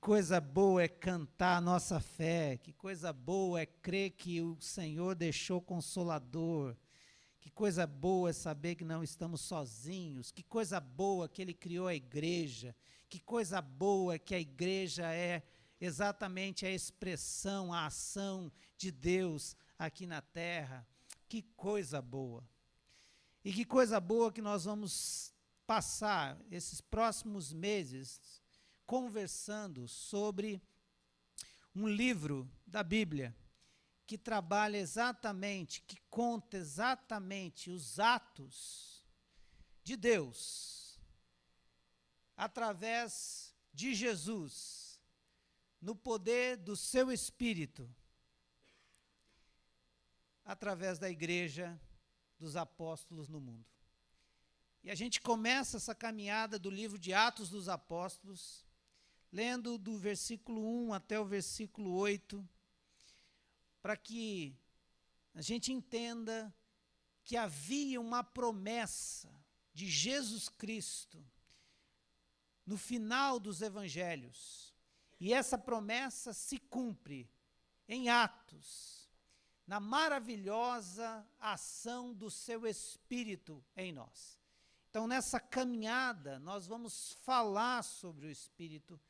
coisa boa é cantar a nossa fé, que coisa boa é crer que o Senhor deixou Consolador, que coisa boa é saber que não estamos sozinhos, que coisa boa que Ele criou a igreja, que coisa boa que a igreja é exatamente a expressão, a ação de Deus aqui na terra. Que coisa boa! E que coisa boa que nós vamos passar esses próximos meses conversando sobre um livro da Bíblia que trabalha exatamente, que conta exatamente os atos de Deus através de Jesus, no poder do seu Espírito, através da igreja dos apóstolos no mundo. E a gente começa essa caminhada do livro de Atos dos Apóstolos, lendo do versículo 1 até o versículo 8, para que a gente entenda que havia uma promessa de Jesus Cristo no final dos evangelhos. E essa promessa se cumpre em Atos, na maravilhosa ação do seu Espírito em nós. Então, nessa caminhada, nós vamos falar sobre o Espírito,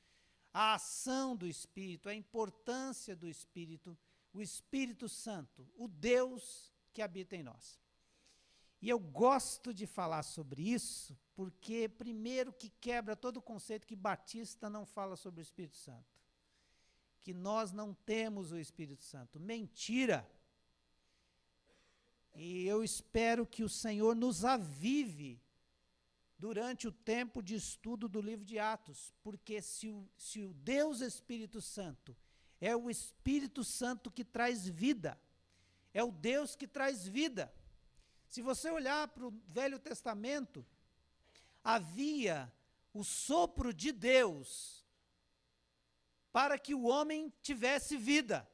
a ação do Espírito, a importância do Espírito, o Espírito Santo, o Deus que habita em nós. E eu gosto de falar sobre isso, porque, primeiro, que quebra todo o conceito que Batista não fala sobre o Espírito Santo, que nós não temos o Espírito Santo. Mentira! E eu espero que o Senhor nos avive durante o tempo de estudo do livro de Atos, porque se o Deus Espírito Santo é o Espírito Santo que traz vida, é o Deus que traz vida. Se você olhar para o Velho Testamento, havia o sopro de Deus para que o homem tivesse vida.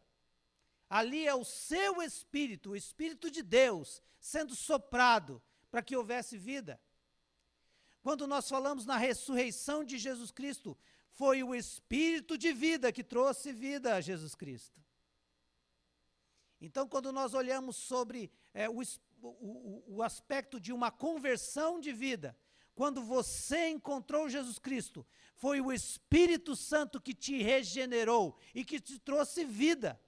Ali é o seu Espírito, o Espírito de Deus, sendo soprado para que houvesse vida. Quando nós falamos na ressurreição de Jesus Cristo, foi o Espírito de vida que trouxe vida a Jesus Cristo. Então, quando nós olhamos sobre o aspecto de uma conversão de vida, quando você encontrou Jesus Cristo, foi o Espírito Santo que te regenerou e que te trouxe vida.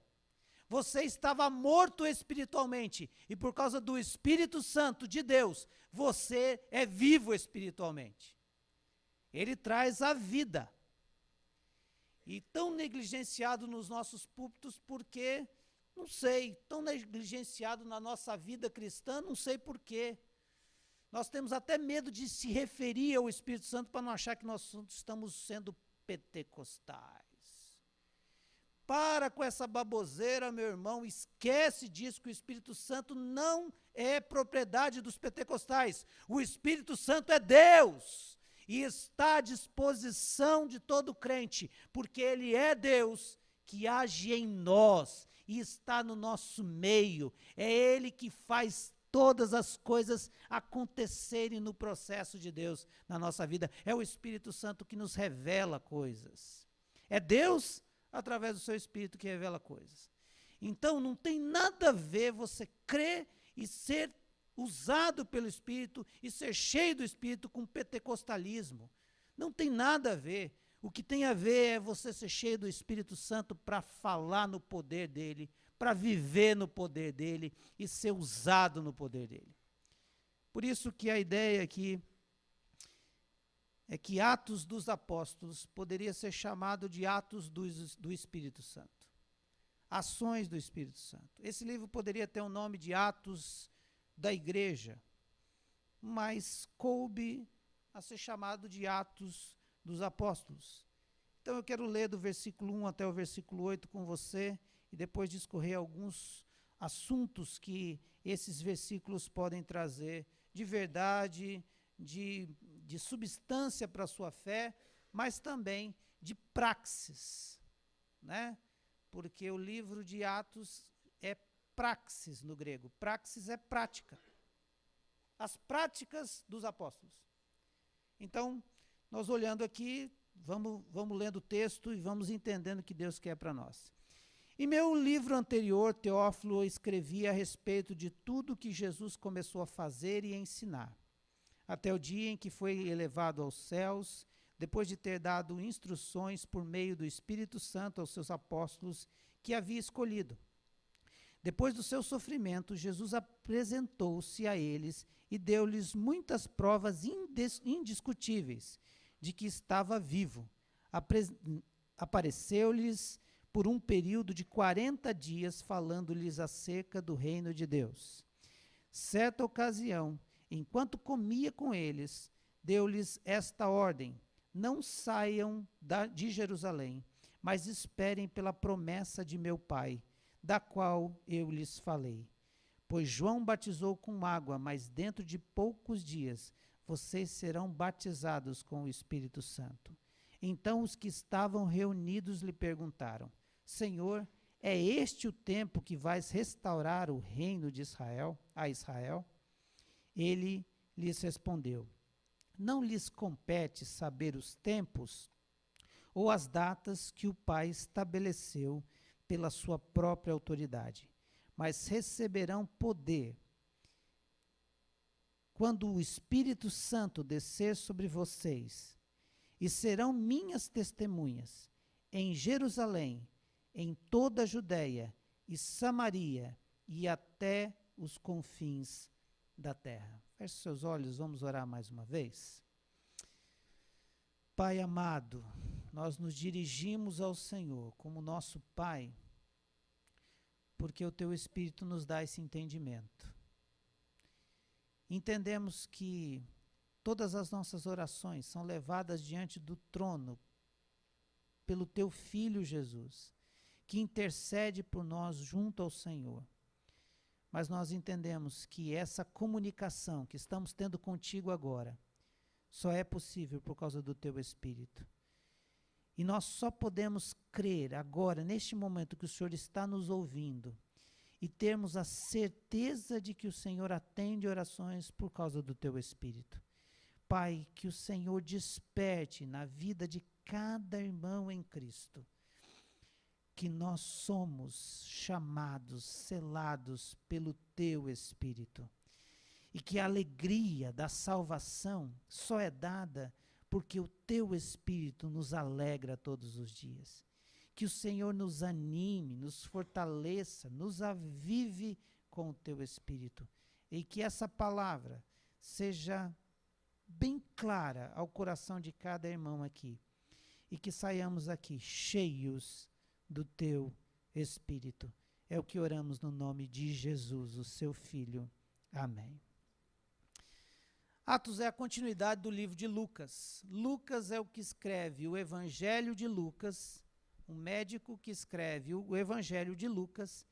Você estava morto espiritualmente, e por causa do Espírito Santo de Deus, você é vivo espiritualmente. Ele traz a vida. E tão negligenciado nos nossos púlpitos, porque, não sei, tão negligenciado na nossa vida cristã, não sei porquê. Nós temos até medo de se referir ao Espírito Santo para não achar que nós estamos sendo pentecostais. Para com essa baboseira, meu irmão, esquece disso, que o Espírito Santo não é propriedade dos pentecostais. O Espírito Santo é Deus e está à disposição de todo crente, porque Ele é Deus que age em nós e está no nosso meio. É Ele que faz todas as coisas acontecerem no processo de Deus na nossa vida. É o Espírito Santo que nos revela coisas. É Deus através do seu Espírito que revela coisas. Então, não tem nada a ver você crer e ser usado pelo Espírito e ser cheio do Espírito com pentecostalismo. Não tem nada a ver. O que tem a ver é você ser cheio do Espírito Santo para falar no poder dele, para viver no poder dele e ser usado no poder dele. Por isso que a ideia aqui é que Atos dos Apóstolos poderia ser chamado de Atos do Espírito Santo. Ações do Espírito Santo. Esse livro poderia ter o nome de Atos da Igreja, mas coube a ser chamado de Atos dos Apóstolos. Então eu quero ler do versículo 1 até o versículo 8 com você e depois discorrer alguns assuntos que esses versículos podem trazer de verdade, de substância para a sua fé, mas também de praxis, né? Porque o livro de Atos é praxis no grego. Praxis é prática. As práticas dos apóstolos. Então, nós olhando aqui, vamos lendo o texto e vamos entendendo o que Deus quer para nós. Em meu livro anterior, Teófilo, eu escrevi a respeito de tudo que Jesus começou a fazer e ensinar, até o dia em que foi elevado aos céus, depois de ter dado instruções por meio do Espírito Santo aos seus apóstolos que havia escolhido. Depois do seu sofrimento, Jesus apresentou-se a eles e deu-lhes muitas provas indiscutíveis de que estava vivo. Apareceu-lhes por um período de 40 dias, falando-lhes acerca do reino de Deus. Certa ocasião, enquanto comia com eles, deu-lhes esta ordem: não saiam de Jerusalém, mas esperem pela promessa de meu Pai, da qual eu lhes falei. Pois João batizou com água, mas dentro de poucos dias vocês serão batizados com o Espírito Santo. Então os que estavam reunidos lhe perguntaram: Senhor, é este o tempo que vais restaurar o reino de a Israel? Ele lhes respondeu: não lhes compete saber os tempos ou as datas que o Pai estabeleceu pela sua própria autoridade, mas receberão poder quando o Espírito Santo descer sobre vocês, e serão minhas testemunhas em Jerusalém, em toda a Judéia e Samaria e até os confins da terra. Feche seus olhos, vamos orar mais uma vez. Pai amado, nós nos dirigimos ao Senhor como nosso Pai, porque o Teu Espírito nos dá esse entendimento. Entendemos que todas as nossas orações são levadas diante do trono pelo Teu Filho Jesus, que intercede por nós junto ao Senhor. Mas nós entendemos que essa comunicação que estamos tendo contigo agora só é possível por causa do Teu Espírito. E nós só podemos crer agora, neste momento que o Senhor está nos ouvindo, e termos a certeza de que o Senhor atende orações por causa do Teu Espírito. Pai, que o Senhor desperte na vida de cada irmão em Cristo, que nós somos chamados, selados pelo Teu Espírito, e que a alegria da salvação só é dada porque o Teu Espírito nos alegra todos os dias. Que o Senhor nos anime, nos fortaleça, nos avive com o Teu Espírito, e que essa palavra seja bem clara ao coração de cada irmão aqui, e que saiamos aqui cheios do Teu Espírito. É o que oramos no nome de Jesus, o Seu Filho. Amém. Atos é a continuidade do livro de Lucas. Lucas é o que escreve o Evangelho de Lucas, um médico que escreve o Evangelho de Lucas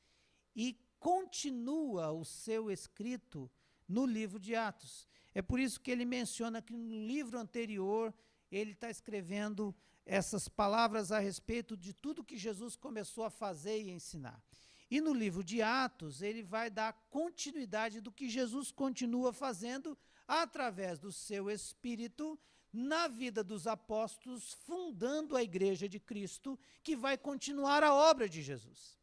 e continua o seu escrito no livro de Atos. É por isso que ele menciona que no livro anterior ele está escrevendo essas palavras a respeito de tudo que Jesus começou a fazer e ensinar. E no livro de Atos ele vai dar continuidade do que Jesus continua fazendo através do seu Espírito na vida dos apóstolos, fundando a Igreja de Cristo, que vai continuar a obra de Jesus.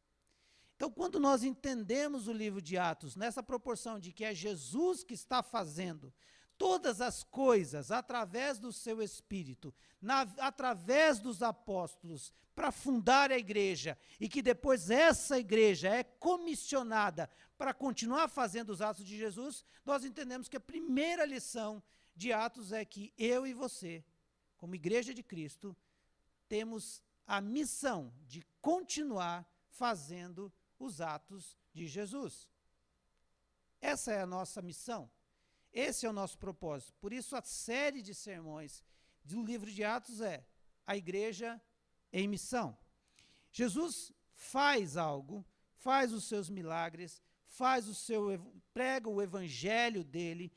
Então, quando nós entendemos o livro de Atos nessa proporção de que é Jesus que está fazendo todas as coisas através do seu Espírito, através dos apóstolos, para fundar a igreja, e que depois essa igreja é comissionada para continuar fazendo os atos de Jesus, nós entendemos que a primeira lição de Atos é que eu e você, como igreja de Cristo, temos a missão de continuar fazendo os atos de Jesus. Essa é a nossa missão. Esse é o nosso propósito. Por isso a série de sermões do livro de Atos é a igreja em missão. Jesus faz algo, faz os seus milagres, prega o evangelho dele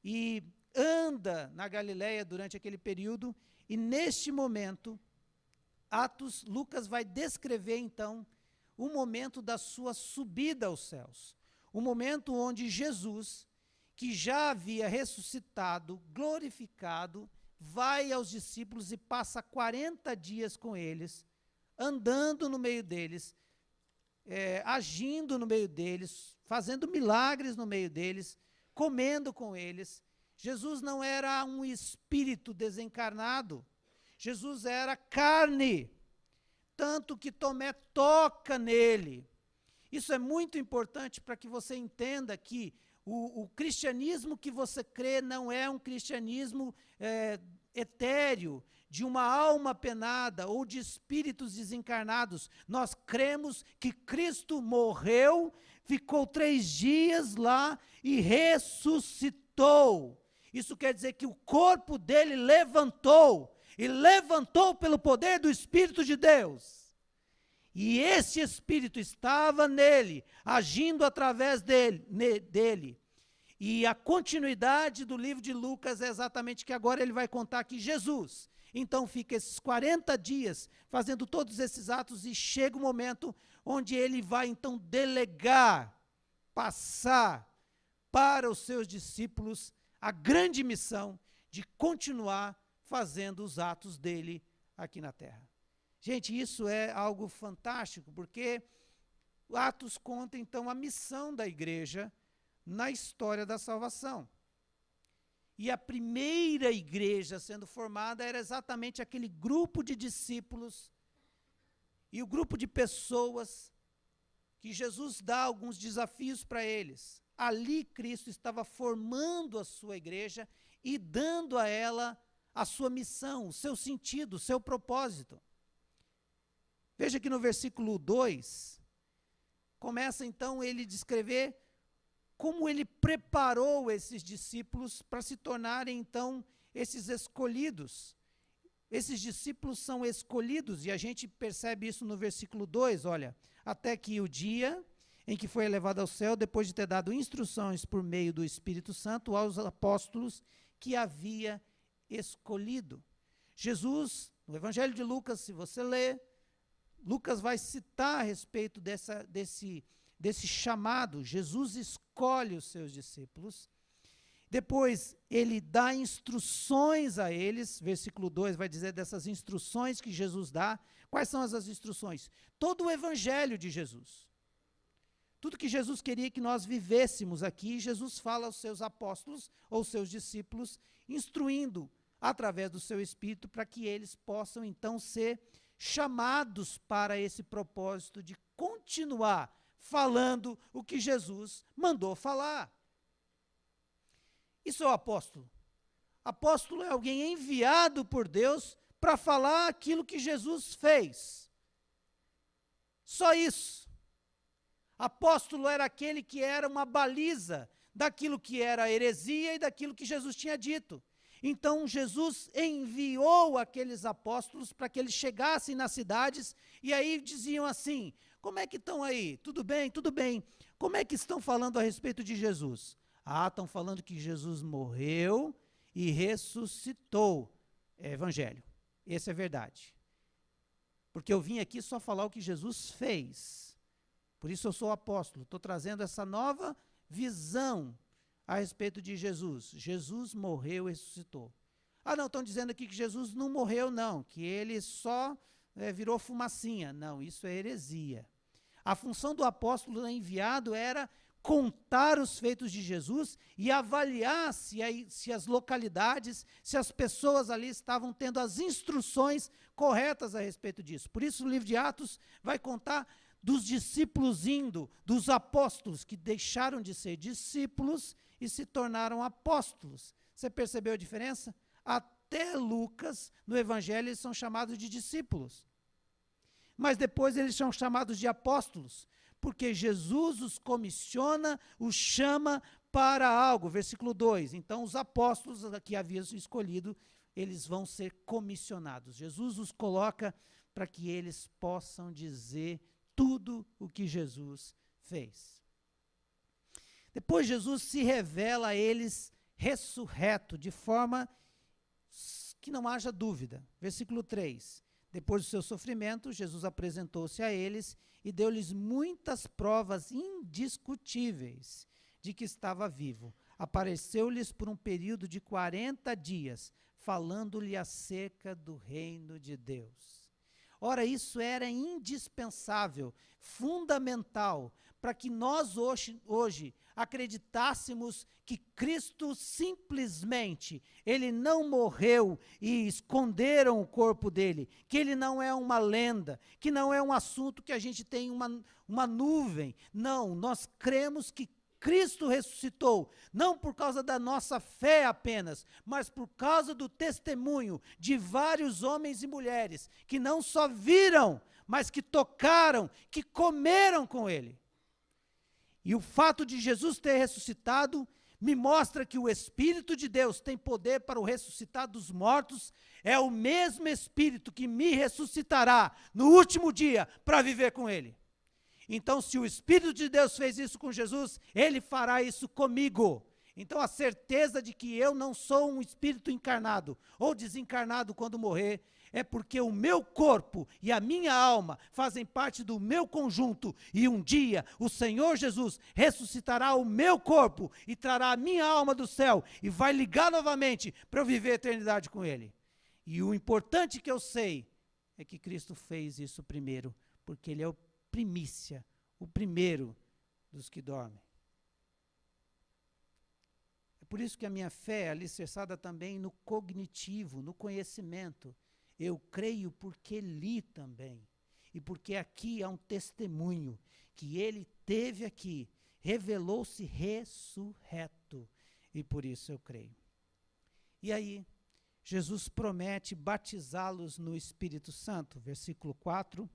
e anda na Galileia durante aquele período, e neste momento, Lucas vai descrever então o momento da sua subida aos céus, o momento onde Jesus, que já havia ressuscitado, glorificado, vai aos discípulos e passa 40 dias com eles, andando no meio deles, agindo no meio deles, fazendo milagres no meio deles, comendo com eles. Jesus não era um espírito desencarnado, Jesus era carne, tanto que Tomé toca nele. Isso é muito importante para que você entenda que o cristianismo que você crê não é um cristianismo etéreo, de uma alma penada ou de espíritos desencarnados. Nós cremos que Cristo morreu, ficou 3 dias lá e ressuscitou. Isso quer dizer que o corpo dele levantou, e levantou pelo poder do Espírito de Deus. E esse Espírito estava nele, agindo através dele. E a continuidade do livro de Lucas é exatamente que agora ele vai contar que Jesus, então fica esses 40 dias fazendo todos esses atos e chega o momento onde ele vai então delegar, passar para os seus discípulos a grande missão de continuar fazendo os atos dele aqui na terra. Gente, isso é algo fantástico, porque Atos conta, então, a missão da igreja na história da salvação. E a primeira igreja sendo formada era exatamente aquele grupo de discípulos e o grupo de pessoas que Jesus dá alguns desafios para eles. Ali Cristo estava formando a sua igreja e dando a ela a sua missão, o seu sentido, o seu propósito. Veja que no versículo 2, começa então ele descrever como ele preparou esses discípulos para se tornarem então esses escolhidos. Esses discípulos são escolhidos, e a gente percebe isso no versículo 2, olha, até que o dia em que foi elevado ao céu, depois de ter dado instruções por meio do Espírito Santo aos apóstolos que havia escolhido. Jesus, no Evangelho de Lucas, se você ler, Lucas vai citar a respeito desse chamado. Jesus escolhe os seus discípulos, depois ele dá instruções a eles, versículo 2 vai dizer dessas instruções que Jesus dá. Quais são essas instruções? Todo o Evangelho de Jesus. Tudo que Jesus queria que nós vivêssemos aqui, Jesus fala aos seus apóstolos, ou seus discípulos, instruindo através do seu Espírito, para que eles possam então ser chamados para esse propósito de continuar falando o que Jesus mandou falar. Isso é o apóstolo. Apóstolo é alguém enviado por Deus para falar aquilo que Jesus fez. Só isso. Apóstolo era aquele que era uma baliza daquilo que era heresia e daquilo que Jesus tinha dito. Então Jesus enviou aqueles apóstolos para que eles chegassem nas cidades e aí diziam assim: como é que estão aí? Tudo bem? Tudo bem. Como é que estão falando a respeito de Jesus? Ah, estão falando que Jesus morreu e ressuscitou. É evangelho. Essa é verdade. Porque eu vim aqui só falar o que Jesus fez. Por isso eu sou apóstolo. Estou trazendo essa nova visão a respeito de Jesus. Jesus morreu e ressuscitou. Ah, não, estão dizendo aqui que Jesus não morreu, não. Que ele só virou fumacinha. Não, isso é heresia. A função do apóstolo enviado era contar os feitos de Jesus e avaliar se as localidades, se as pessoas ali estavam tendo as instruções corretas a respeito disso. Por isso o livro de Atos vai contar dos discípulos indo, dos apóstolos que deixaram de ser discípulos e se tornaram apóstolos. Você percebeu a diferença? Até Lucas, no Evangelho, eles são chamados de discípulos. Mas depois eles são chamados de apóstolos, porque Jesus os comissiona, os chama para algo. Versículo 2, então os apóstolos que haviam escolhido, eles vão ser comissionados. Jesus os coloca para que eles possam dizer tudo o que Jesus fez. Depois Jesus se revela a eles ressurreto, de forma que não haja dúvida. Versículo 3, depois do seu sofrimento, Jesus apresentou-se a eles e deu-lhes muitas provas indiscutíveis de que estava vivo. apareceu-lhes por um período de 40 dias, falando-lhe acerca do reino de Deus. Ora, isso era indispensável, fundamental, para que nós hoje acreditássemos que Cristo simplesmente, ele não morreu e esconderam o corpo dele, que ele não é uma lenda, que não é um assunto que a gente tem uma nuvem. Não, nós cremos que Cristo ressuscitou, não por causa da nossa fé apenas, mas por causa do testemunho de vários homens e mulheres que não só viram, mas que tocaram, que comeram com ele. E o fato de Jesus ter ressuscitado me mostra que o Espírito de Deus tem poder para o ressuscitar dos mortos, é o mesmo Espírito que me ressuscitará no último dia para viver com ele. Então, se o Espírito de Deus fez isso com Jesus, ele fará isso comigo. Então, a certeza de que eu não sou um espírito encarnado ou desencarnado quando morrer, é porque o meu corpo e a minha alma fazem parte do meu conjunto, e um dia o Senhor Jesus ressuscitará o meu corpo e trará a minha alma do céu e vai ligar novamente para eu viver a eternidade com ele. E o importante que eu sei é que Cristo fez isso primeiro, porque ele é o primícia, o primeiro dos que dormem. É por isso que a minha fé é alicerçada também no cognitivo, no conhecimento. Eu creio porque li também, e porque aqui há um testemunho, que ele teve aqui, revelou-se ressurreto, e por isso eu creio. E aí, Jesus promete batizá-los no Espírito Santo, versículo 4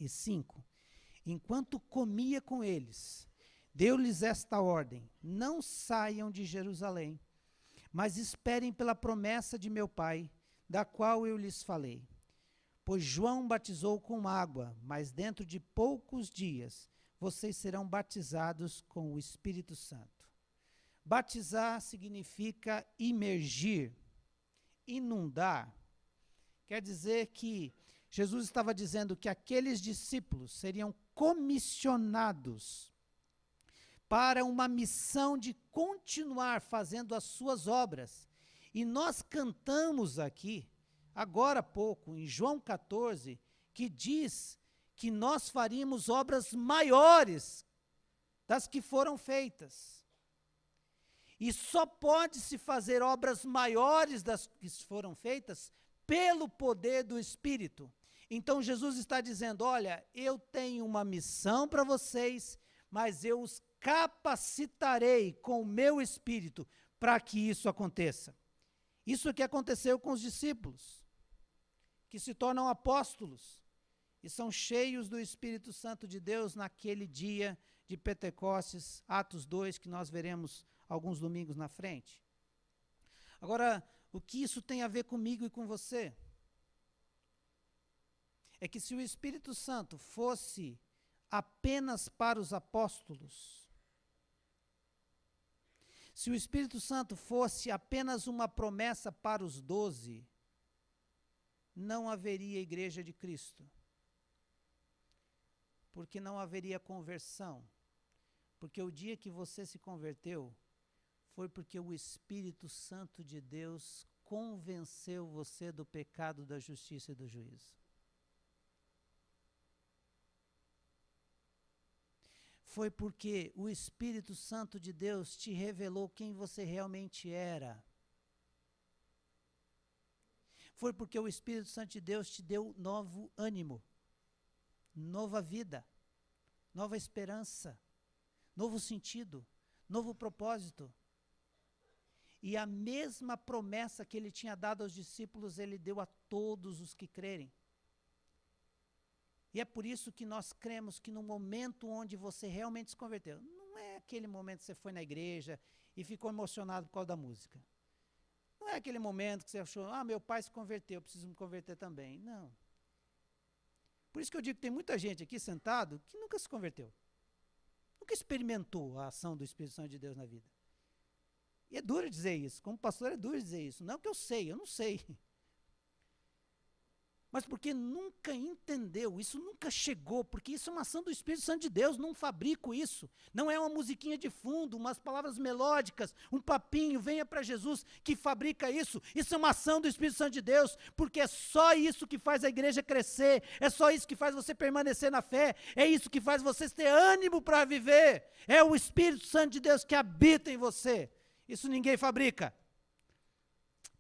e 5. Enquanto comia com eles, deu-lhes esta ordem: não saiam de Jerusalém, mas esperem pela promessa de meu Pai, da qual eu lhes falei. Pois João batizou com água, mas dentro de poucos dias vocês serão batizados com o Espírito Santo. Batizar significa imergir, inundar. Quer dizer que Jesus estava dizendo que aqueles discípulos seriam comissionados para uma missão de continuar fazendo as suas obras. E nós cantamos aqui, agora há pouco, em João 14, que diz que nós faríamos obras maiores das que foram feitas. E só pode-se fazer obras maiores das que foram feitas pelo poder do Espírito. Então Jesus está dizendo: olha, eu tenho uma missão para vocês, mas eu os capacitarei com o meu Espírito para que isso aconteça. Isso que aconteceu com os discípulos, que se tornam apóstolos e são cheios do Espírito Santo de Deus naquele dia de Pentecostes, Atos 2, que nós veremos alguns domingos na frente. Agora, o que isso tem a ver comigo e com você? É que se o Espírito Santo fosse apenas para os apóstolos, se o Espírito Santo fosse apenas uma promessa para os 12, não haveria igreja de Cristo. Porque não haveria conversão. Porque o dia que você se converteu, foi porque o Espírito Santo de Deus convenceu você do pecado, da justiça e do juízo. Foi porque o Espírito Santo de Deus te revelou quem você realmente era. Foi porque o Espírito Santo de Deus te deu novo ânimo, nova vida, nova esperança, novo sentido, novo propósito. E a mesma promessa que ele tinha dado aos discípulos, ele deu a todos os que crerem. E é por isso que nós cremos que no momento onde você realmente se converteu, não é aquele momento que você foi na igreja e ficou emocionado por causa da música. Não é aquele momento que você achou: meu pai se converteu, eu preciso me converter também. Não. Por isso que eu digo que tem muita gente aqui sentado que nunca se converteu. Nunca experimentou a ação do Espírito Santo de Deus na vida. E é duro dizer isso, como pastor é duro dizer isso. Não que eu sei, eu não sei. Mas porque nunca entendeu, isso nunca chegou, porque isso é uma ação do Espírito Santo de Deus, não fabrico isso. Não é uma musiquinha de fundo, umas palavras melódicas, um papinho, venha para Jesus, que fabrica isso. Isso é uma ação do Espírito Santo de Deus, porque é só isso que faz a igreja crescer, é só isso que faz você permanecer na fé, é isso que faz você ter ânimo para viver. É o Espírito Santo de Deus que habita em você. Isso ninguém fabrica.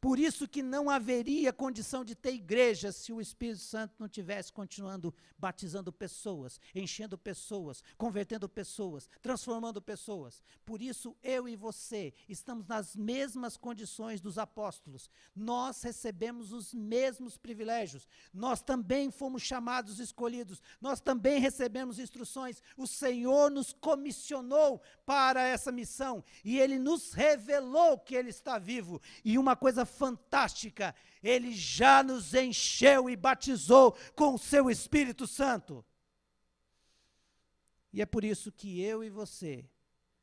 Por isso que não haveria condição de ter igreja se o Espírito Santo não tivesse continuando batizando pessoas, enchendo pessoas, convertendo pessoas, transformando pessoas. Por isso eu e você estamos nas mesmas condições dos apóstolos. Nós recebemos os mesmos privilégios. Nós também fomos chamados, escolhidos. Nós também recebemos instruções. O Senhor nos comissionou para essa missão e Ele nos revelou que Ele está vivo. E uma coisa fantástica, Ele já nos encheu e batizou com o seu Espírito Santo. E é por isso que eu e você,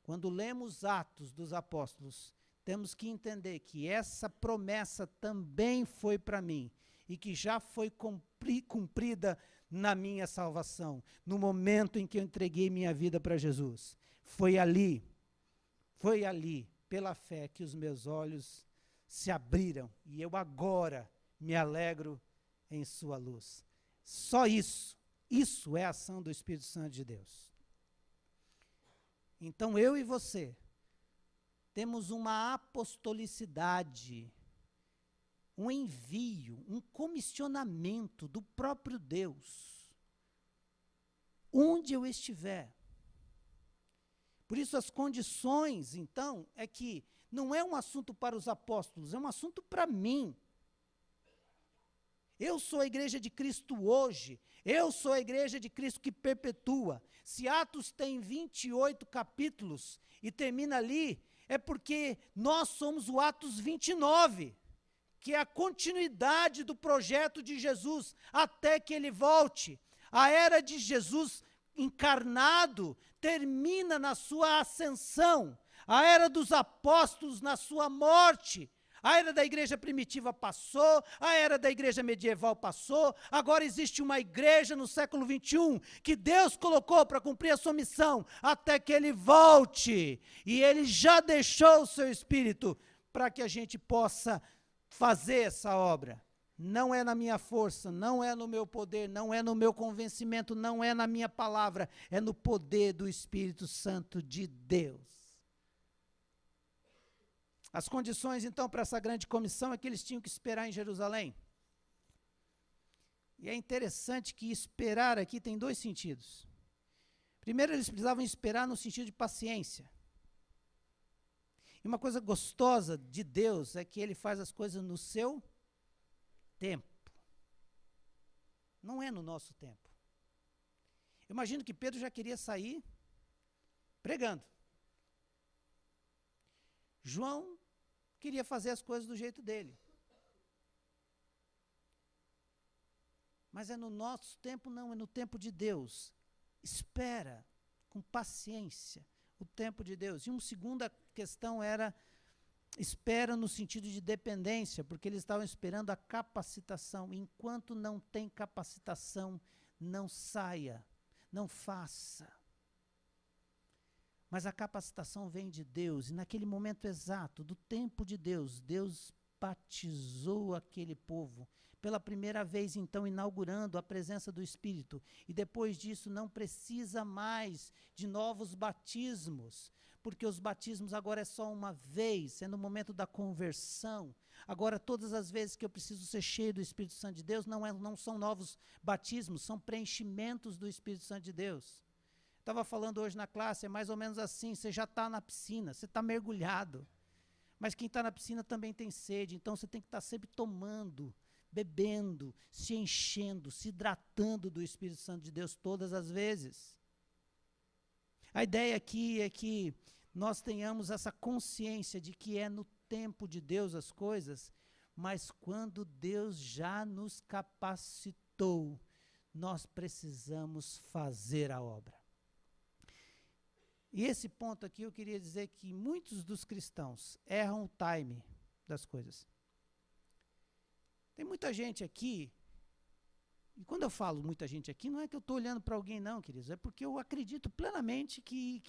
quando lemos Atos dos Apóstolos, temos que entender que essa promessa também foi para mim e que já foi cumprida na minha salvação, no momento em que eu entreguei minha vida para Jesus. Foi ali, pela fé, que os meus olhos se abriram e eu agora me alegro em sua luz. Só isso é a ação do Espírito Santo de Deus. Então eu e você temos uma apostolicidade, um envio, um comissionamento do próprio Deus, onde eu estiver. Por isso as condições, então, é que não é um assunto para os apóstolos, é um assunto para mim. Eu sou a igreja de Cristo hoje, eu sou a igreja de Cristo que perpetua. Se Atos tem 28 capítulos e termina ali, é porque nós somos o Atos 29, que é a continuidade do projeto de Jesus, até que ele volte. A era de Jesus encarnado termina na sua ascensão. A era dos apóstolos na sua morte. A era da igreja primitiva passou, a era da igreja medieval passou, agora existe uma igreja no século XXI que Deus colocou para cumprir a sua missão, até que Ele volte. E Ele já deixou o seu Espírito para que a gente possa fazer essa obra. Não é na minha força, não é no meu poder, não é no meu convencimento, não é na minha palavra, é no poder do Espírito Santo de Deus. As condições, então, para essa grande comissão é que eles tinham que esperar em Jerusalém. E é interessante que esperar aqui tem dois sentidos. Primeiro, eles precisavam esperar no sentido de paciência. E uma coisa gostosa de Deus é que Ele faz as coisas no seu tempo. Não é no nosso tempo. Eu imagino que Pedro já queria sair pregando. João queria fazer as coisas do jeito dele. Mas é no nosso tempo, não, é no tempo de Deus. Espera com paciência o tempo de Deus. E uma segunda questão era, espera no sentido de dependência, porque eles estavam esperando a capacitação. Enquanto não tem capacitação, não saia, não faça. Mas a capacitação vem de Deus, e naquele momento exato, do tempo de Deus, Deus batizou aquele povo, pela primeira vez, então, inaugurando a presença do Espírito. E depois disso, não precisa mais de novos batismos, porque os batismos agora é só uma vez, é no momento da conversão. Agora, todas as vezes que eu preciso ser cheio do Espírito Santo de Deus, não são novos batismos, são preenchimentos do Espírito Santo de Deus. Estava falando hoje na classe, é mais ou menos assim, você já está na piscina, você está mergulhado. Mas quem está na piscina também tem sede, então você tem que estar sempre tomando, bebendo, se enchendo, se hidratando do Espírito Santo de Deus todas as vezes. A ideia aqui é que nós tenhamos essa consciência de que é no tempo de Deus as coisas, mas quando Deus já nos capacitou, nós precisamos fazer a obra. E esse ponto aqui eu queria dizer que muitos dos cristãos erram o time das coisas. Tem muita gente aqui E quando eu falo muita gente aqui, não é que eu estou olhando para alguém, não, queridos. É porque eu acredito plenamente que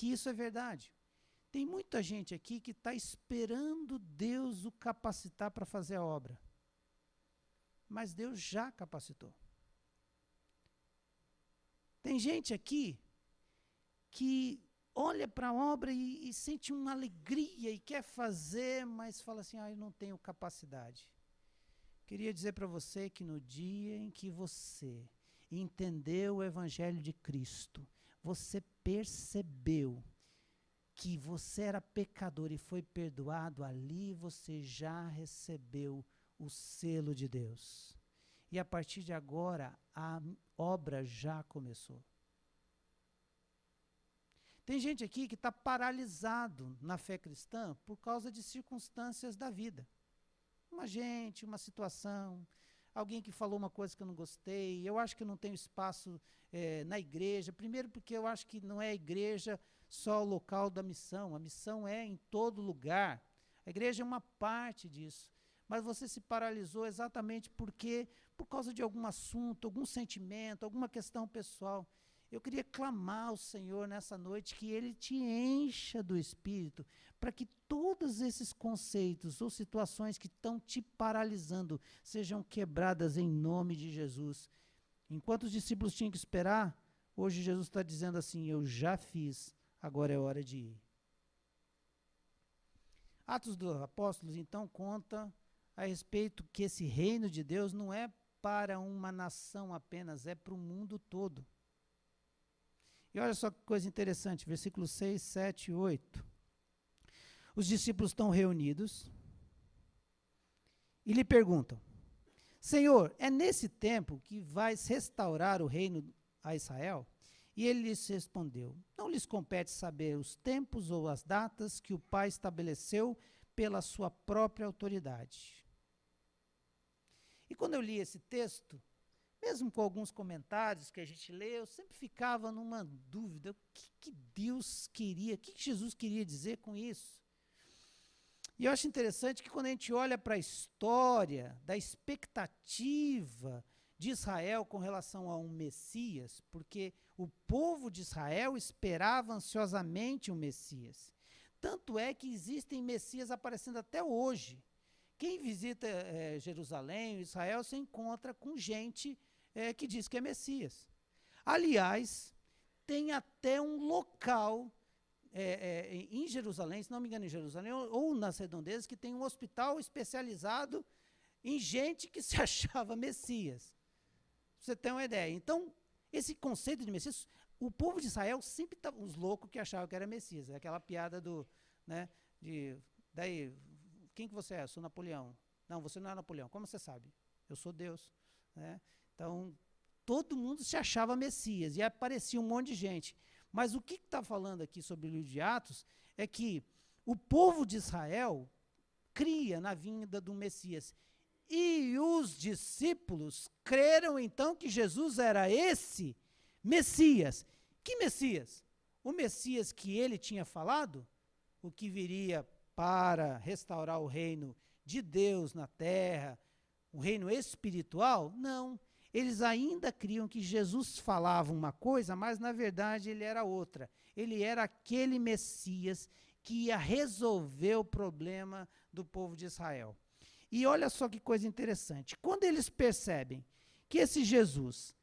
isso é verdade. Tem muita gente aqui que está esperando Deus o capacitar para fazer a obra. Mas Deus já capacitou. Tem gente aqui que olha para a obra e sente uma alegria e quer fazer, mas fala assim, eu não tenho capacidade. Queria dizer para você que no dia em que você entendeu o Evangelho de Cristo, você percebeu que você era pecador e foi perdoado, ali você já recebeu o selo de Deus. E a partir de agora, a obra já começou. Tem gente aqui que está paralisado na fé cristã por causa de circunstâncias da vida. Uma situação, alguém que falou uma coisa que eu não gostei, eu acho que eu não tenho espaço na igreja, primeiro porque eu acho que não é a igreja só o local da missão, a missão é em todo lugar, a igreja é uma parte disso, mas você se paralisou exatamente porque, por causa de algum assunto, algum sentimento, alguma questão pessoal. Eu queria clamar ao Senhor nessa noite que Ele te encha do Espírito, para que todos esses conceitos ou situações que estão te paralisando sejam quebradas em nome de Jesus. Enquanto os discípulos tinham que esperar, hoje Jesus está dizendo assim, eu já fiz, agora é hora de ir. Atos dos Apóstolos, então, conta a respeito que esse reino de Deus não é para uma nação apenas, é para o mundo todo. E olha só que coisa interessante, versículos 6, 7 e 8. Os discípulos estão reunidos e lhe perguntam, Senhor, é nesse tempo que vais restaurar o reino a Israel? E ele lhes respondeu, não lhes compete saber os tempos ou as datas que o Pai estabeleceu pela sua própria autoridade. E quando eu li esse texto, mesmo com alguns comentários que a gente lê, eu sempre ficava numa dúvida, o que Deus queria, o que Jesus queria dizer com isso? E eu acho interessante que quando a gente olha para a história da expectativa de Israel com relação a um Messias, porque o povo de Israel esperava ansiosamente um Messias. Tanto é que existem Messias aparecendo até hoje. Quem visita Jerusalém, Israel, se encontra com gente que diz que é Messias. Aliás, tem até um local em Jerusalém, se não me engano em Jerusalém, ou nas redondezas, que tem um hospital especializado em gente que se achava Messias. Pra você ter uma ideia. Então, esse conceito de Messias, o povo de Israel sempre estava, os loucos que achavam que era Messias, aquela piada daí, quem que você é? Eu sou Napoleão. Não, você não é Napoleão. Como você sabe? Eu sou Deus. Né? Então, todo mundo se achava Messias, e aparecia um monte de gente. Mas o que está falando aqui sobre o livro de Atos é que o povo de Israel cria na vinda do Messias. E os discípulos creram então que Jesus era esse Messias. Que Messias? O Messias que ele tinha falado, o que viria para restaurar o reino de Deus na terra, o reino espiritual? Não. Eles ainda criam que Jesus falava uma coisa, mas na verdade ele era outra. Ele era aquele Messias que ia resolver o problema do povo de Israel. E olha só que coisa interessante. Quando eles percebem que esse Jesus,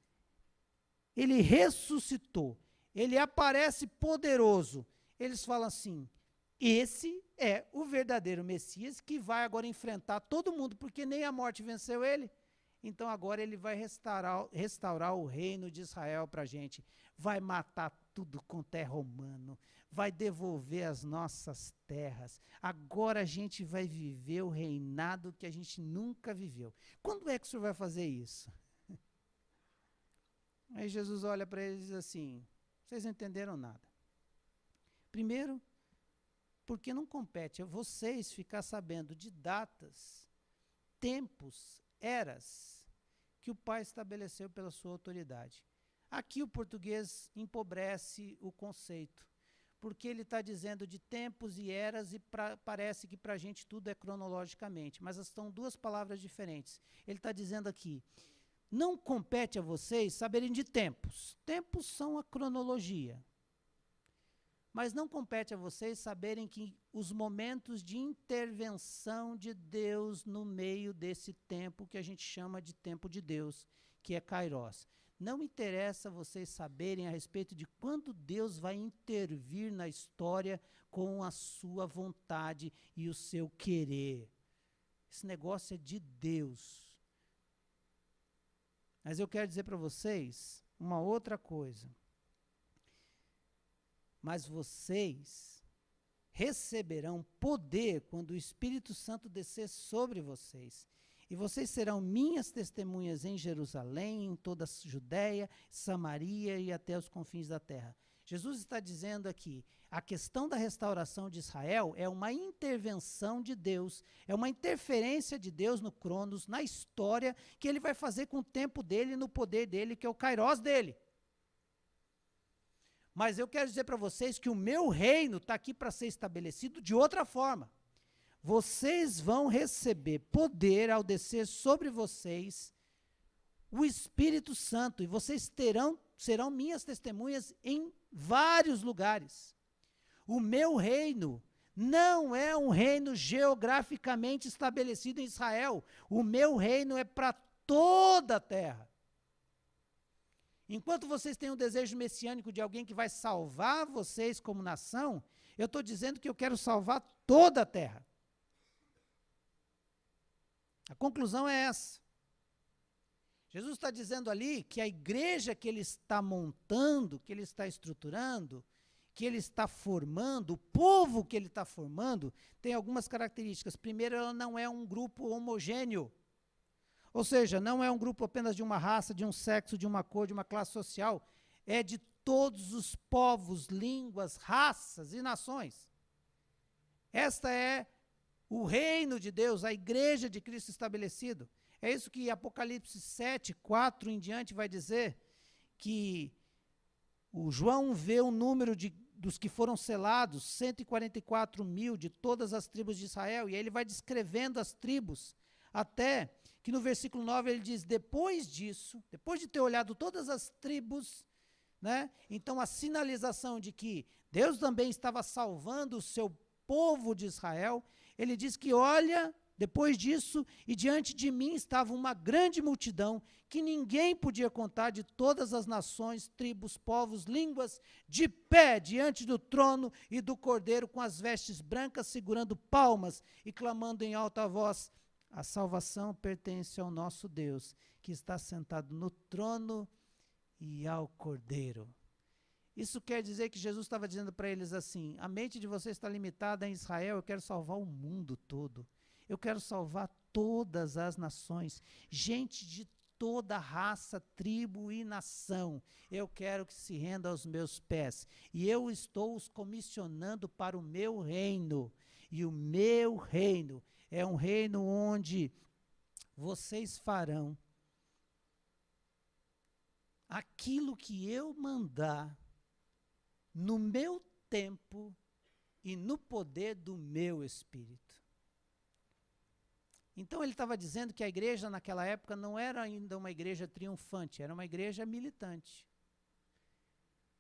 ele ressuscitou, ele aparece poderoso, eles falam assim, esse é o verdadeiro Messias que vai agora enfrentar todo mundo, porque nem a morte venceu ele. Então agora ele vai restaurar o reino de Israel para a gente. Vai matar tudo quanto é romano. Vai devolver as nossas terras. Agora a gente vai viver o reinado que a gente nunca viveu. Quando é que o senhor vai fazer isso? Aí Jesus olha para eles e diz assim, vocês não entenderam nada. Primeiro, porque não compete a vocês ficar sabendo de datas, tempos, eras que o Pai estabeleceu pela sua autoridade. Aqui o português empobrece o conceito, porque ele está dizendo de tempos e eras, e parece que para a gente tudo é cronologicamente, mas são duas palavras diferentes. Ele está dizendo aqui, não compete a vocês saberem de tempos. Tempos são a cronologia. Mas não compete a vocês saberem que os momentos de intervenção de Deus no meio desse tempo que a gente chama de tempo de Deus, que é Kairos. Não interessa vocês saberem a respeito de quando Deus vai intervir na história com a sua vontade e o seu querer. Esse negócio é de Deus. Mas eu quero dizer para vocês uma outra coisa. Mas vocês receberão poder quando o Espírito Santo descer sobre vocês. E vocês serão minhas testemunhas em Jerusalém, em toda a Judéia, Samaria e até os confins da terra. Jesus está dizendo aqui, a questão da restauração de Israel é uma intervenção de Deus, é uma interferência de Deus no Cronos, na história, que ele vai fazer com o tempo dele e no poder dele, que é o Kairos dele. Mas eu quero dizer para vocês que o meu reino está aqui para ser estabelecido de outra forma. Vocês vão receber poder ao descer sobre vocês o Espírito Santo, e vocês serão minhas testemunhas em vários lugares. O meu reino não é um reino geograficamente estabelecido em Israel. O meu reino é para toda a terra. Enquanto vocês têm um desejo messiânico de alguém que vai salvar vocês como nação, eu estou dizendo que eu quero salvar toda a terra. A conclusão é essa. Jesus está dizendo ali que a igreja que ele está montando, que ele está estruturando, que ele está formando, o povo que ele está formando, tem algumas características. Primeiro, ela não é um grupo homogêneo. Ou seja, não é um grupo apenas de uma raça, de um sexo, de uma cor, de uma classe social. É de todos os povos, línguas, raças e nações. Esta é o reino de Deus, a igreja de Cristo estabelecido. É isso que Apocalipse 7, 4 em diante vai dizer, que o João vê o número dos que foram selados, 144 mil de todas as tribos de Israel, e aí ele vai descrevendo as tribos, até que no versículo 9 ele diz, depois disso, depois de ter olhado todas as tribos, né, então a sinalização de que Deus também estava salvando o seu povo de Israel, ele diz que olha, depois disso, e diante de mim estava uma grande multidão, que ninguém podia contar, de todas as nações, tribos, povos, línguas, de pé diante do trono e do Cordeiro, com as vestes brancas, segurando palmas e clamando em alta voz, a salvação pertence ao nosso Deus, que está sentado no trono e ao Cordeiro. Isso quer dizer que Jesus estava dizendo para eles assim, a mente de vocês está limitada em Israel, eu quero salvar o mundo todo. Eu quero salvar todas as nações, gente de toda raça, tribo e nação. Eu quero que se renda aos meus pés. E eu estou os comissionando para o meu reino. E o meu reino é um reino onde vocês farão aquilo que eu mandar, no meu tempo e no poder do meu Espírito. Então ele estava dizendo que a igreja naquela época não era ainda uma igreja triunfante, era uma igreja militante.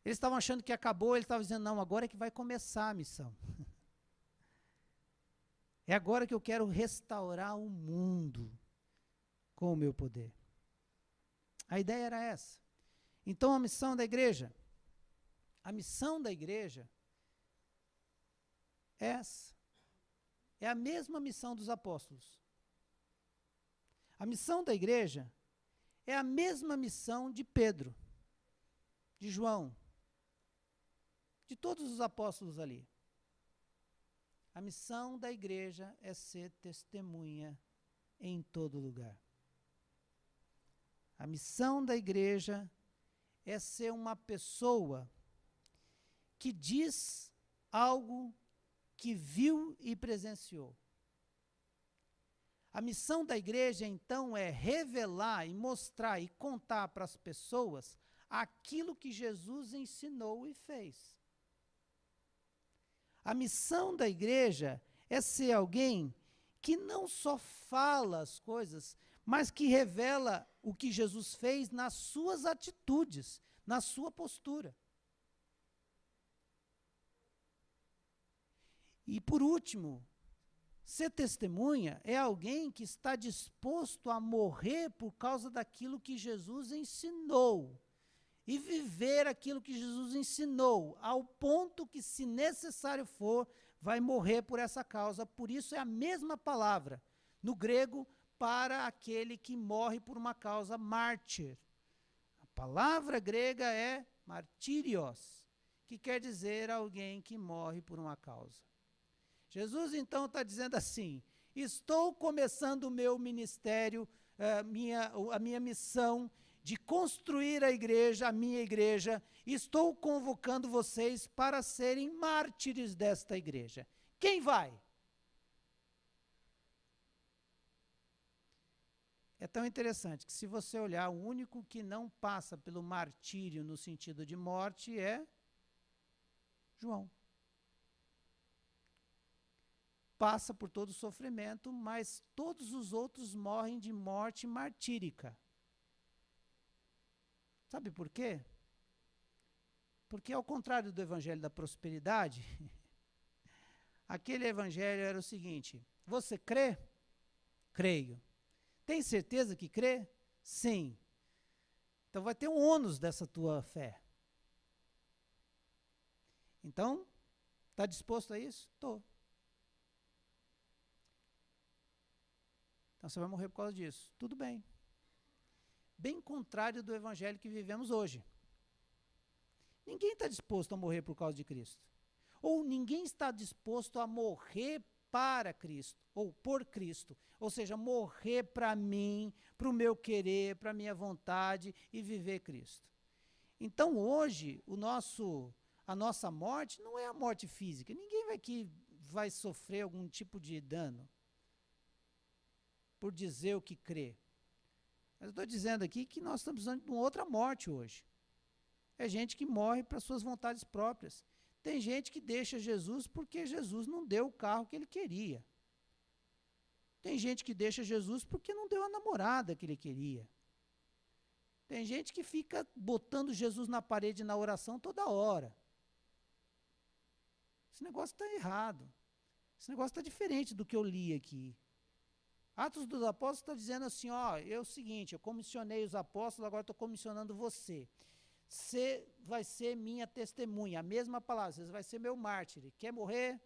Eles estavam achando que acabou, ele estava dizendo, não, agora é que vai começar a missão. É agora que eu quero restaurar o mundo com o meu poder. A ideia era essa. Então a missão da igreja é essa. É a mesma missão dos apóstolos. A missão da igreja é a mesma missão de Pedro, de João, de todos os apóstolos ali. A missão da igreja é ser testemunha em todo lugar. A missão da igreja é ser uma pessoa que diz algo que viu e presenciou. A missão da igreja, então, é revelar e mostrar e contar para as pessoas aquilo que Jesus ensinou e fez. A missão da igreja é ser alguém que não só fala as coisas, mas que revela o que Jesus fez nas suas atitudes, na sua postura. E por último, ser testemunha é alguém que está disposto a morrer por causa daquilo que Jesus ensinou. E viver aquilo que Jesus ensinou, ao ponto que, se necessário for, vai morrer por essa causa. Por isso é a mesma palavra, no grego, para aquele que morre por uma causa, mártir. A palavra grega é martírios, que quer dizer alguém que morre por uma causa. Jesus, então, está dizendo assim: estou começando o meu ministério, a minha missão de construir a igreja, a minha igreja, estou convocando vocês para serem mártires desta igreja. Quem vai? É tão interessante que, se você olhar, o único que não passa pelo martírio no sentido de morte é João. Passa por todo o sofrimento, mas todos os outros morrem de morte martírica. Sabe por quê? Porque, ao contrário do evangelho da prosperidade, aquele evangelho era o seguinte: você crê? Creio. Tem certeza que crê? Sim. Então vai ter um ônus dessa tua fé. Então, está disposto a isso? Estou. Então você vai morrer por causa disso. Tudo bem. Bem contrário do evangelho que vivemos hoje. Ninguém está disposto a morrer por causa de Cristo. Ou ninguém está disposto a morrer para Cristo, ou por Cristo. Ou seja, morrer para mim, para o meu querer, para a minha vontade e viver Cristo. Então hoje, a nossa morte não é a morte física. Ninguém vai sofrer algum tipo de dano por dizer o que crê. Mas eu estou dizendo aqui que nós estamos precisando de uma outra morte hoje. É gente que morre para suas vontades próprias. Tem gente que deixa Jesus porque Jesus não deu o carro que ele queria. Tem gente que deixa Jesus porque não deu a namorada que ele queria. Tem gente que fica botando Jesus na parede na oração toda hora. Esse negócio está errado. Esse negócio está diferente do que eu li aqui. Atos dos Apóstolos está dizendo assim: ó, é o seguinte, eu comissionei os apóstolos, agora estou comissionando você. Você vai ser minha testemunha, a mesma palavra, você vai ser meu mártir. Quer morrer?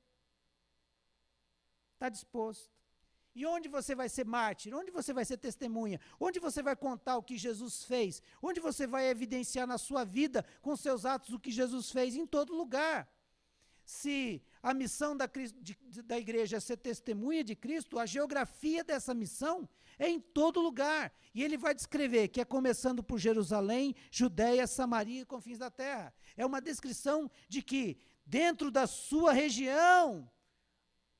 Está disposto. E onde você vai ser mártir? Onde você vai ser testemunha? Onde você vai contar o que Jesus fez? Onde você vai evidenciar na sua vida, com seus atos, o que Jesus fez? Em todo lugar. Se a missão da igreja é ser testemunha de Cristo, a geografia dessa missão é em todo lugar. E ele vai descrever que é começando por Jerusalém, Judéia, Samaria e confins da terra. É uma descrição de que, dentro da sua região,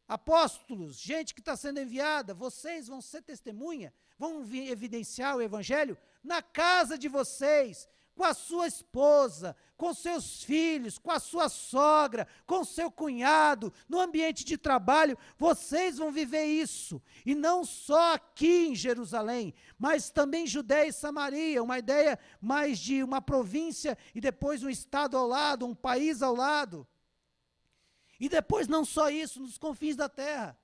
apóstolos, gente que está sendo enviada, vocês vão ser testemunha, vão evidenciar o evangelho na casa de vocês, com a sua esposa, com seus filhos, com a sua sogra, com seu cunhado, no ambiente de trabalho, vocês vão viver isso. E não só aqui em Jerusalém, mas também Judéia e Samaria, uma ideia mais de uma província e depois um estado ao lado, um país ao lado. E depois não só isso, nos confins da terra.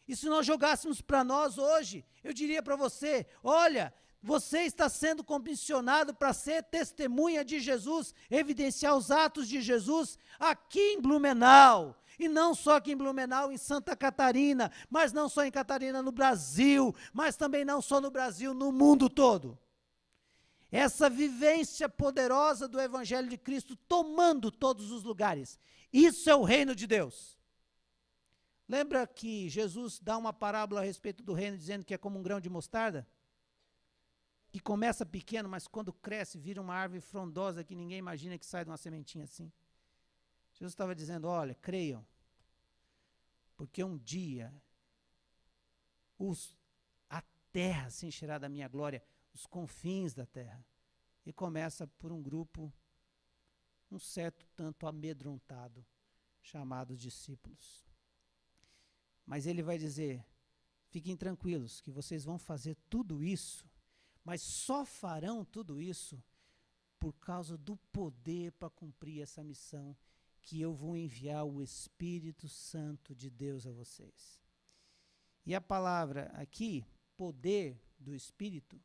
E se nós jogássemos para nós hoje, eu diria para você: olha, você está sendo comissionado para ser testemunha de Jesus, evidenciar os atos de Jesus aqui em Blumenau. E não só aqui em Blumenau, em Santa Catarina, mas não só em Catarina, no Brasil, mas também não só no Brasil, no mundo todo. Essa vivência poderosa do Evangelho de Cristo tomando todos os lugares. Isso é o reino de Deus. Lembra que Jesus dá uma parábola a respeito do reino, dizendo que é como um grão de mostarda? Que começa pequeno, mas quando cresce, vira uma árvore frondosa que ninguém imagina que sai de uma sementinha assim. Jesus estava dizendo: olha, creiam, porque um dia a terra se encherá da minha glória, os confins da terra. E começa por um grupo, um certo tanto amedrontado, chamados discípulos. Mas ele vai dizer, fiquem tranquilos, que vocês vão fazer tudo isso, mas só farão tudo isso por causa do poder para cumprir essa missão, que eu vou enviar o Espírito Santo de Deus a vocês. E a palavra aqui, poder do Espírito,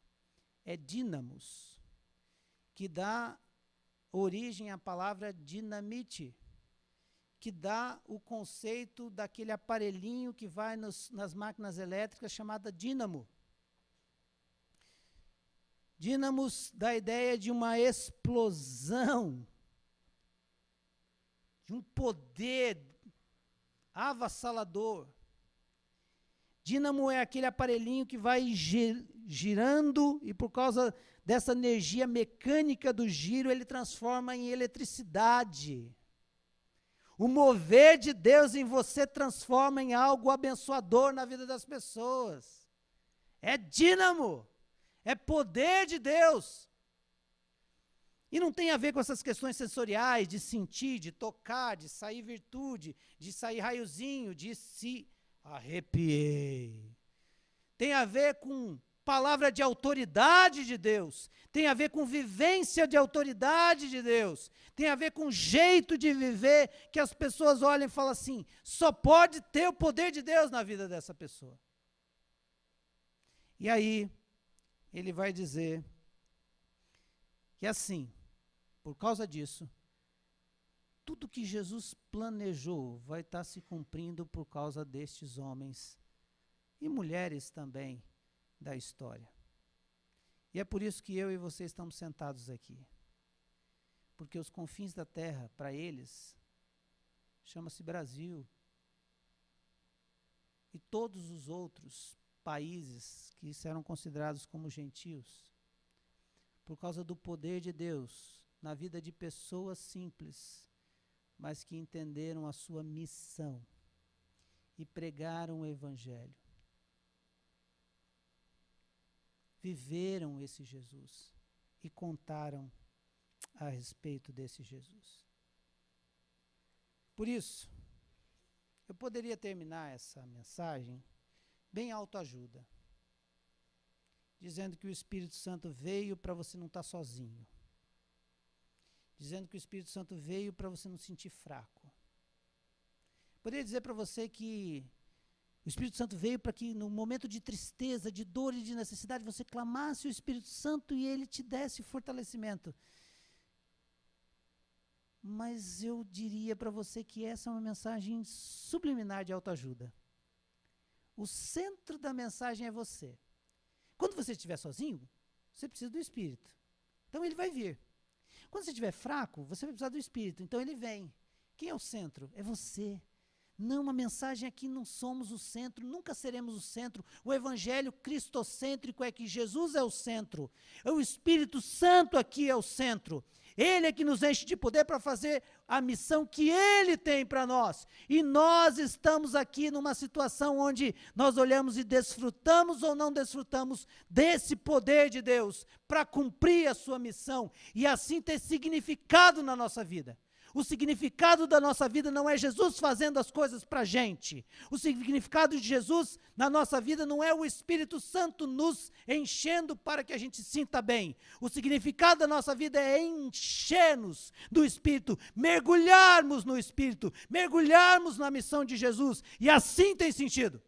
é dínamos, que dá origem à palavra dinamite, que dá o conceito daquele aparelhinho que vai nas máquinas elétricas chamada dínamo. Dínamos dá a ideia de uma explosão, de um poder avassalador. Dínamo é aquele aparelhinho que vai girando e por causa dessa energia mecânica do giro, ele transforma em eletricidade. O mover de Deus em você transforma em algo abençoador na vida das pessoas. É dínamo, é poder de Deus. E não tem a ver com essas questões sensoriais, de sentir, de tocar, de sair virtude, de sair raiozinho, de se arrepiei. Tem a ver com palavra de autoridade de Deus, tem a ver com vivência de autoridade de Deus, tem a ver com jeito de viver, que as pessoas olham e falam assim, só pode ter o poder de Deus na vida dessa pessoa. E aí, ele vai dizer que assim, por causa disso, tudo que Jesus planejou vai estar se cumprindo por causa destes homens e mulheres também da história. E é por isso que eu e você estamos sentados aqui. Porque os confins da terra, para eles, chama-se Brasil. E todos os outros países que eram considerados como gentios, por causa do poder de Deus na vida de pessoas simples, mas que entenderam a sua missão e pregaram o Evangelho. Viveram esse Jesus e contaram a respeito desse Jesus. Por isso, eu poderia terminar essa mensagem bem autoajuda, dizendo que o Espírito Santo veio para você não estar sozinho, dizendo que o Espírito Santo veio para você não se sentir fraco. Poderia dizer para você que o Espírito Santo veio para que no momento de tristeza, de dor e de necessidade, você clamasse o Espírito Santo e ele te desse fortalecimento. Mas eu diria para você que essa é uma mensagem subliminar de autoajuda. O centro da mensagem é você. Quando você estiver sozinho, você precisa do Espírito. Então ele vai vir. Quando você estiver fraco, você vai precisar do Espírito. Então ele vem. Quem é o centro? É você. Não, a mensagem aqui não somos o centro, nunca seremos o centro. O evangelho cristocêntrico é que Jesus é o centro. O Espírito Santo aqui é o centro. Ele é que nos enche de poder para fazer a missão que Ele tem para nós. E nós estamos aqui numa situação onde nós olhamos e desfrutamos ou não desfrutamos desse poder de Deus para cumprir a sua missão e assim ter significado na nossa vida. O significado da nossa vida não é Jesus fazendo as coisas para a gente. O significado de Jesus na nossa vida não é o Espírito Santo nos enchendo para que a gente sinta bem. O significado da nossa vida é encher-nos do Espírito, mergulharmos no Espírito, mergulharmos na missão de Jesus. E assim tem sentido.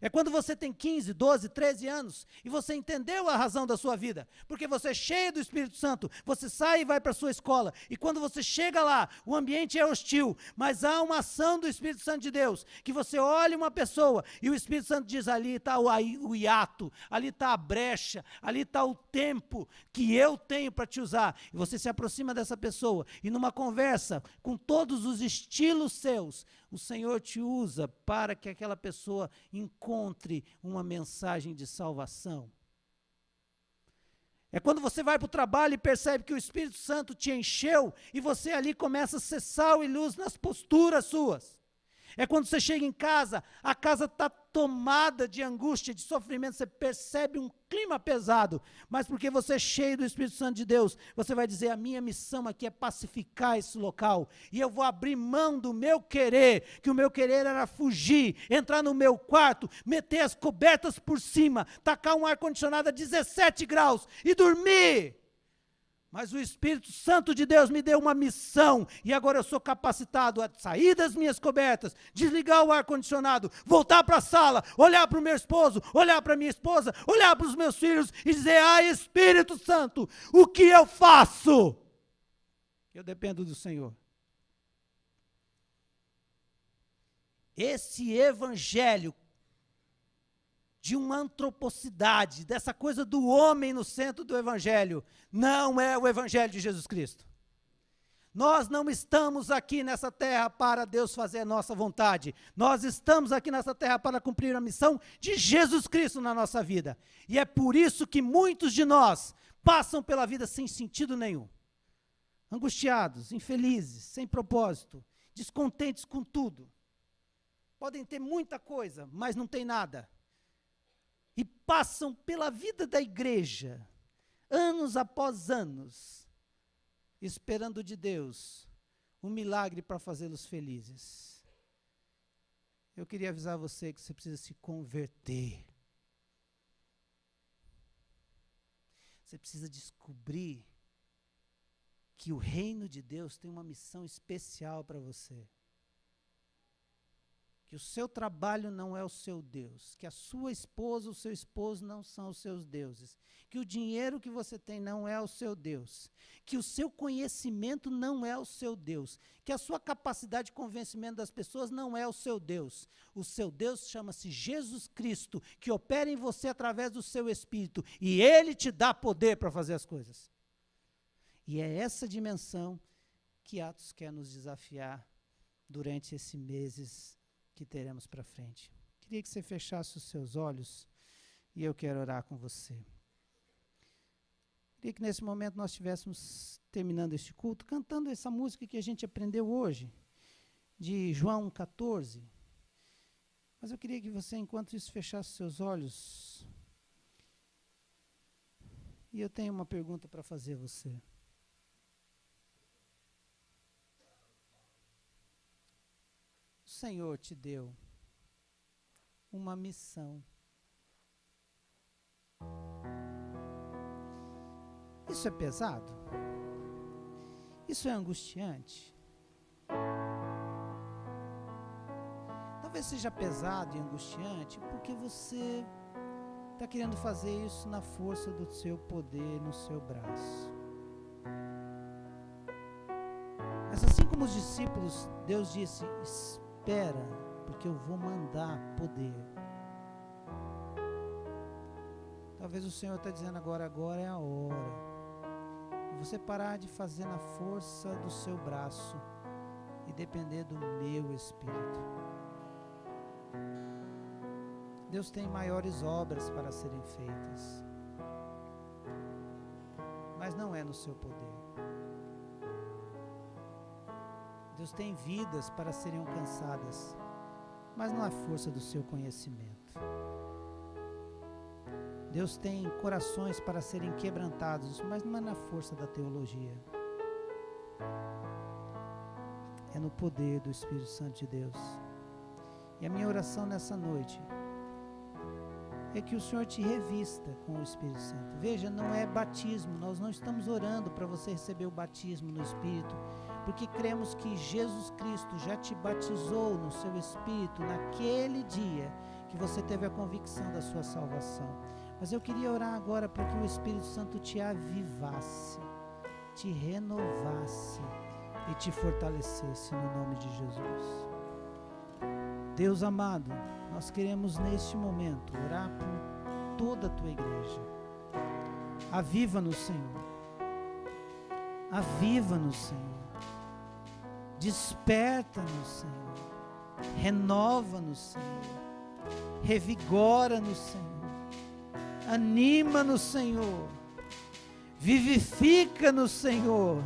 É quando você tem 15, 12, 13 anos e você entendeu a razão da sua vida. Porque você é cheio do Espírito Santo, você sai e vai para a sua escola. E quando você chega lá, o ambiente é hostil, mas há uma ação do Espírito Santo de Deus, que você olha uma pessoa e o Espírito Santo diz, ali está o hiato, ali está a brecha, ali está o tempo que eu tenho para te usar. E você se aproxima dessa pessoa e numa conversa com todos os estilos seus, o Senhor te usa para que aquela pessoa encontre uma mensagem de salvação. É quando você vai para o trabalho e percebe que o Espírito Santo te encheu e você ali começa a ser sal e luz nas posturas suas. É quando você chega em casa, a casa está tomada de angústia, de sofrimento, você percebe um clima pesado, mas porque você é cheio do Espírito Santo de Deus, você vai dizer, a minha missão aqui é pacificar esse local, e eu vou abrir mão do meu querer, que o meu querer era fugir, entrar no meu quarto, meter as cobertas por cima, tacar um ar-condicionado a 17 graus e dormir. Mas o Espírito Santo de Deus me deu uma missão, e agora eu sou capacitado a sair das minhas cobertas, desligar o ar-condicionado, voltar para a sala, olhar para o meu esposo, olhar para a minha esposa, olhar para os meus filhos e dizer, Espírito Santo, o que eu faço? Eu dependo do Senhor. Esse evangelho de uma antropocidade, dessa coisa do homem no centro do evangelho, não é o evangelho de Jesus Cristo. Nós não estamos aqui nessa terra para Deus fazer a nossa vontade. Nós estamos aqui nessa terra para cumprir a missão de Jesus Cristo na nossa vida. E é por isso que muitos de nós passam pela vida sem sentido nenhum. Angustiados, infelizes, sem propósito, descontentes com tudo. Podem ter muita coisa, mas não tem nada. E passam pela vida da igreja, anos após anos, esperando de Deus um milagre para fazê-los felizes. Eu queria avisar você que você precisa se converter. Você precisa descobrir que o reino de Deus tem uma missão especial para você. Que o seu trabalho não é o seu Deus, que a sua esposa, o seu esposo não são os seus deuses, que o dinheiro que você tem não é o seu Deus, que o seu conhecimento não é o seu Deus, que a sua capacidade de convencimento das pessoas não é o seu Deus. O seu Deus chama-se Jesus Cristo, que opera em você através do seu Espírito, e Ele te dá poder para fazer as coisas. E é essa dimensão que Atos quer nos desafiar durante esses meses que teremos para frente. Queria que você fechasse os seus olhos e eu quero orar com você. Queria que nesse momento nós estivéssemos terminando este culto, cantando essa música que a gente aprendeu hoje, de João 14. Mas eu queria que você, enquanto isso, fechasse os seus olhos. E eu tenho uma pergunta para fazer a você. O Senhor te deu uma missão. Isso é pesado? Isso é angustiante? Talvez seja pesado e angustiante porque você está querendo fazer isso na força do seu poder, no seu braço. Mas assim como os discípulos, Deus disse, espera, porque eu vou mandar poder. Talvez o Senhor está dizendo agora é a hora. E você parar de fazer na força do seu braço e depender do meu Espírito. Deus tem maiores obras para serem feitas, mas não é no seu poder. Deus tem vidas para serem alcançadas, mas não é força do seu conhecimento. Deus tem corações para serem quebrantados, mas não é na força da teologia. É no poder do Espírito Santo de Deus. E a minha oração nessa noite é que o Senhor te revista com o Espírito Santo. Veja, não é batismo, nós não estamos orando para você receber o batismo no Espírito, porque cremos que Jesus Cristo já te batizou no seu Espírito naquele dia que você teve a convicção da sua salvação. Mas eu queria orar agora para que o Espírito Santo te avivasse, te renovasse e te fortalecesse no nome de Jesus. Deus amado, nós queremos neste momento orar por toda a tua igreja. Aviva-nos, Senhor. Aviva-nos, Senhor. Desperta-nos, Senhor. Renova-nos, Senhor. Revigora-nos, Senhor. Anima-nos, Senhor. Vivifica-nos, Senhor.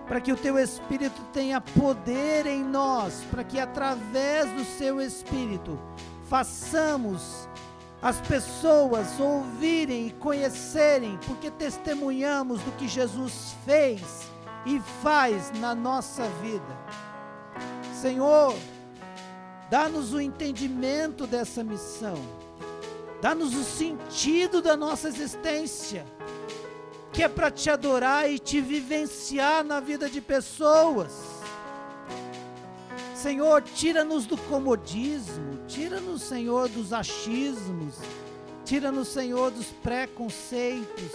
para que o Teu Espírito tenha poder em nós, para que através do Seu Espírito façamos as pessoas ouvirem e conhecerem, porque testemunhamos do que Jesus fez e faz na nossa vida. Senhor, dá-nos o entendimento dessa missão, dá-nos o sentido da nossa existência, que é para Te adorar e Te vivenciar na vida de pessoas. Senhor, tira-nos do comodismo, tira-nos, Senhor, dos achismos, tira-nos, Senhor, dos preconceitos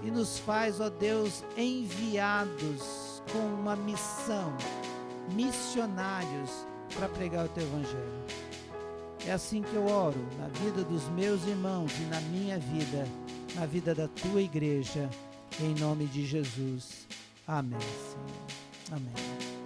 e nos faz, ó Deus, enviados com uma missão, missionários para pregar o Teu Evangelho. É assim que eu oro na vida dos meus irmãos e na minha vida, na vida da Tua igreja, em nome de Jesus. Amém, Senhor. Amém.